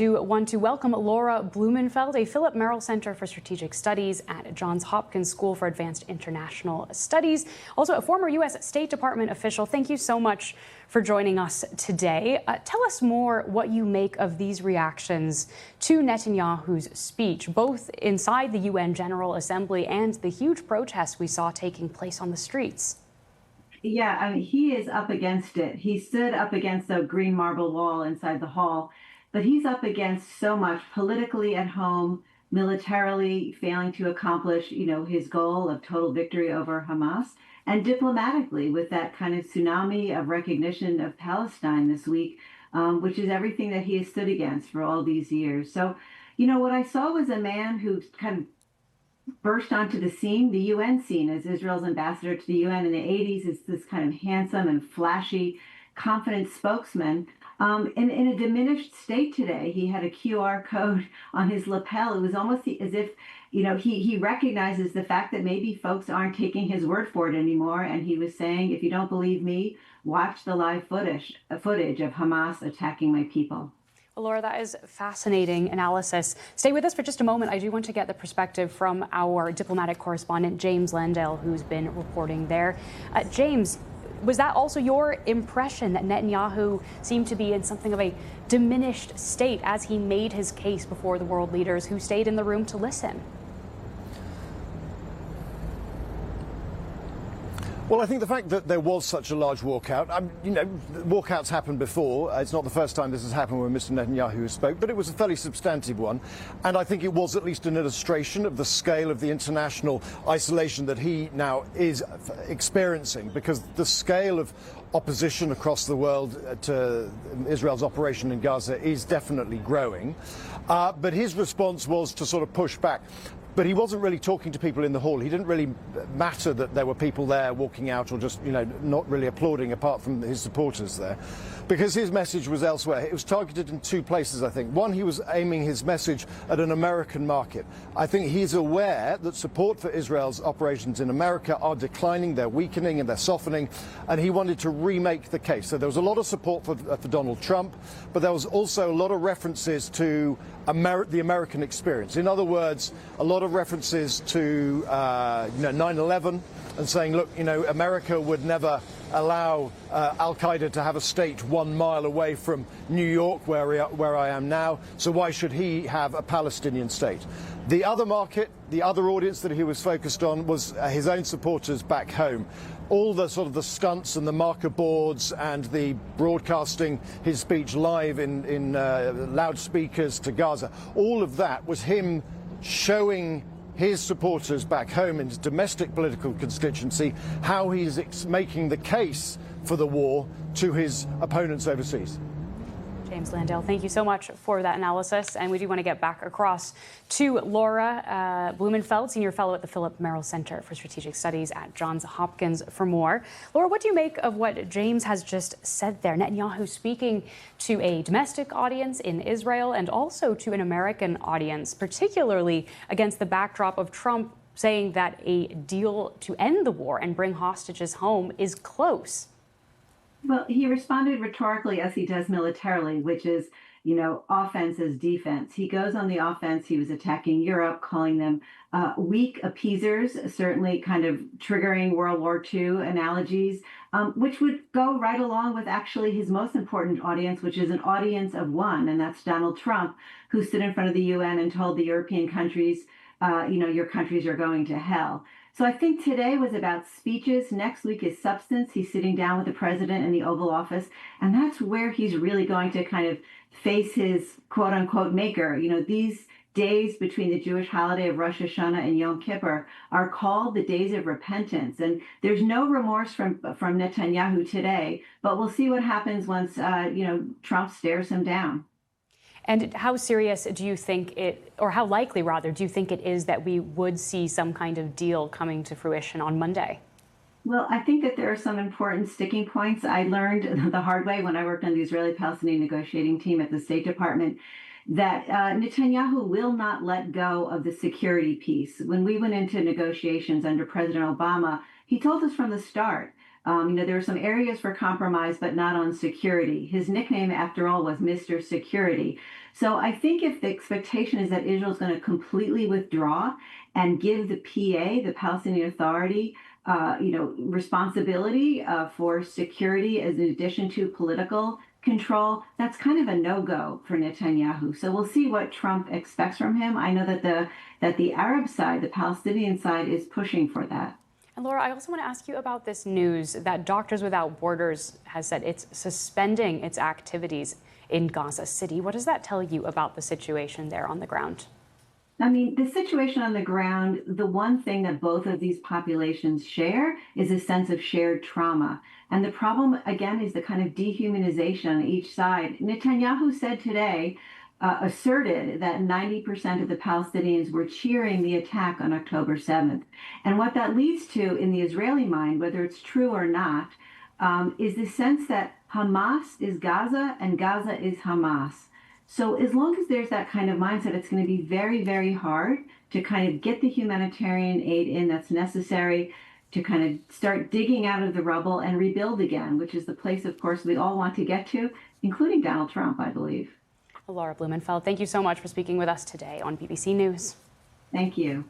Do want to welcome Laura Blumenfeld, a Philip Merrill Center for Strategic Studies at Johns Hopkins School for Advanced International Studies, also a former U.S. State Department official. Thank you so much for joining us today. Tell us more what you make of these reactions to Netanyahu's speech, both inside the UN General Assembly and the huge protests we saw taking place on the streets. Yeah, I mean, he is up against it. He stood up against the green marble wall inside the hall. But he's up against so much politically at home, militarily failing to accomplish, his goal of total victory over Hamas, and diplomatically with that kind of tsunami of recognition of Palestine this week, which is everything that he has stood against for all these years. So, what I saw was a man who kind of burst onto the scene, the UN scene, as Israel's ambassador to the UN in the 80s, is this kind of handsome and flashy, confident spokesman. In a diminished state today. He had a QR code on his lapel. It was almost as if, he recognizes the fact that maybe folks aren't taking his word for it anymore. And he was saying, if you don't believe me, watch the live footage of Hamas attacking my people. Well, Laura, that is fascinating analysis. Stay with us for just a moment. I do want to get the perspective from our diplomatic correspondent, James Landale, who's been reporting there. James, was that also your impression that Netanyahu seemed to be in something of a diminished state as he made his case before the world leaders who stayed in the room to listen? Well, I think the fact that there was such a large walkout, walkouts happened before. It's not the first time this has happened when Mr. Netanyahu spoke, but it was a fairly substantive one. And I think it was at least an illustration of the scale of the international isolation that he now is experiencing, because the scale of opposition across the world to Israel's operation in Gaza is definitely growing. But his response was to sort of push back. But he wasn't really talking to people in the hall. He didn't really matter that there were people there walking out or just, not really applauding apart from his supporters there, because his message was elsewhere. It was targeted in two places, I think. One, he was aiming his message at an American market. I think he's aware that support for Israel's operations in America are declining, they're weakening and they're softening, and he wanted to remake the case. So there was a lot of support for Donald Trump, but there was also a lot of references to the American experience. In other words, a lot of references to 9/11 and saying, look, America would never allow Al-Qaeda to have a state 1 mile away from New York, where I am now, so why should he have a Palestinian state? The other market, the other audience that he was focused on was his own supporters back home. All the sort of the stunts and the marker boards and the broadcasting his speech live in loudspeakers to Gaza, all of that was him showing his supporters back home in his domestic political constituency how he's making the case for the war to his opponents overseas. James Landale, thank you so much for that analysis. And we do want to get back across to Laura Blumenfeld, Senior Fellow at the Philip Merrill Center for Strategic Studies at Johns Hopkins, for more. Laura, what do you make of what James has just said there? Netanyahu speaking to a domestic audience in Israel and also to an American audience, particularly against the backdrop of Trump saying that a deal to end the war and bring hostages home is close. Well, he responded rhetorically as he does militarily, which is, offense as defense. He goes on the offense. He was attacking Europe, calling them weak appeasers, certainly kind of triggering World War II analogies, which would go right along with actually his most important audience, which is an audience of one, and that's Donald Trump, who stood in front of the UN and told the European countries, your countries are going to hell. So I think today was about speeches. Next week is substance. He's sitting down with the president in the Oval Office, and that's where he's really going to kind of face his quote unquote maker. These days between the Jewish holiday of Rosh Hashanah and Yom Kippur are called the days of repentance. And there's no remorse from Netanyahu today, but we'll see what happens once, Trump stares him down. And how serious do you think it, or how likely rather, do you think it is that we would see some kind of deal coming to fruition on Monday? Well, I think that there are some important sticking points. I learned the hard way when I worked on the Israeli-Palestinian negotiating team at the State Department that Netanyahu will not let go of the security piece. When we went into negotiations under President Obama, he told us from the start, there were some areas for compromise, but not on security. His nickname, after all, was Mr. Security. So I think if the expectation is that Israel is going to completely withdraw and give the PA, the Palestinian Authority, responsibility for security as in addition to political control, that's kind of a no-go for Netanyahu. So we'll see what Trump expects from him. I know that the Arab side, the Palestinian side, is pushing for that. And Laura, I also want to ask you about this news that Doctors Without Borders has said it's suspending its activities in Gaza City. What does that tell you about the situation there on the ground? I mean, the situation on the ground, the one thing that both of these populations share is a sense of shared trauma. And the problem, again, is the kind of dehumanization on each side. Netanyahu said today, asserted that 90% of the Palestinians were cheering the attack on October 7th. And what that leads to in the Israeli mind, whether it's true or not, is the sense that Hamas is Gaza and Gaza is Hamas. So as long as there's that kind of mindset, it's going to be very, very hard to kind of get the humanitarian aid in that's necessary to kind of start digging out of the rubble and rebuild again, which is the place, of course, we all want to get to, including Donald Trump, I believe. Laura Blumenfeld, thank you so much for speaking with us today on BBC News. Thank you.